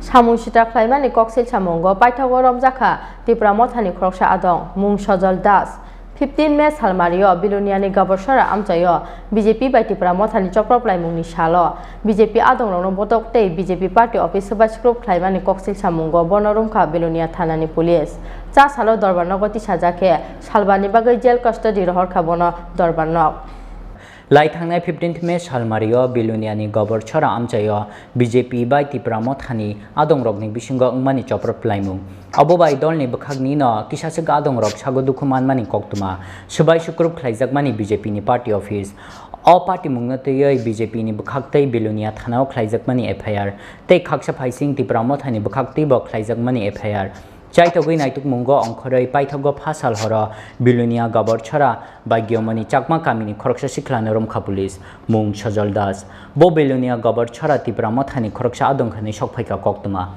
Samu Shita Claimani Coxil Chamongo, Paitago Romjakha, Tipra Mothani Khoroksa Adong, Mung Sojol Das. 15 May Salmario, Belonia Gaboshara Amchayo, BJP by Tipra Mothani Chopra Muni Shalo, BJP Adong Botok Day, BJP Party Office Subach Group Claimani Coxil Chamongo, Bonorumka, Belonia Thanani Police. Jas Halo Dorbanogoti Sajake, Salbani Bagay Jail Custody Horkabono, Dorbanok. Laithangna 15th May Salmario, Belonia Gobor Chora Amchayo, BJP by Tipra Mothani, Adong Rogni Bishingo Mani Chopra Plaimu. Abo by Dolni Bakagnino, Kishasig Adong Rog Shagodukuman Mani Koktuma, Subai Shukrup Klaizak Mani BJP ni Party Office. All party Mungatay BJP ni Bukakte Belonia Thanao Klaizak Mani FIR. Take Haksha Paising Tipra Mothani Bukakti Bok Klaizak Mani FIR. Chaitawin I took Mungo on Korea Paitago Pasal Hora, Belonia Gabor Chara, by Giomani Chakma Kamini, Khoroksa Siklan Romka Police, Mung Shajoldas, Bo Belonia Gabor Chara Tipra Mothani Khoroksa Adong Hani Shokpaika Koktuma.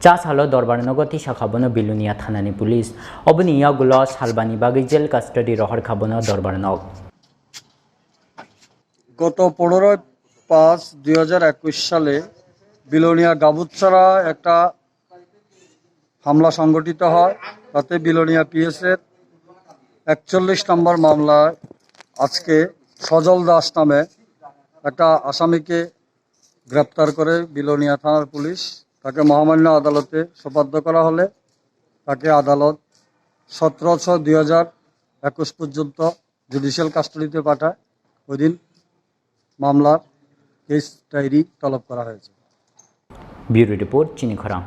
Jas Halo Dorbanogoti Shakabono Belonia Thanani Police, Obania Gulos, Halbani Bagi Jail Custody Rohar Kabono Dorbanog. Goto Poloro Pass 2021 সালে Belonia Gabuchara একটা হামলা সংগঠিত হয় তাতে বিলোনিয়া পিএসের 41 নম্বর মামলায় আজকে সজল দাস নামে একটা আসামিকে গ্রেফতার করে বিলোনিয়া থানার পুলিশ তাকে মহামান্য আদালতে সোপর্দ করা হলে তাকে আদালত 17/6/2021 পর্যন্ত জুডিশিয়াল কাস্টডিতে পাঠায় ওইদিন মামলার কেস ডায়েরি তলব করা হয়েছে। ব্যুরো রিপোর্ট চিনি খরাং।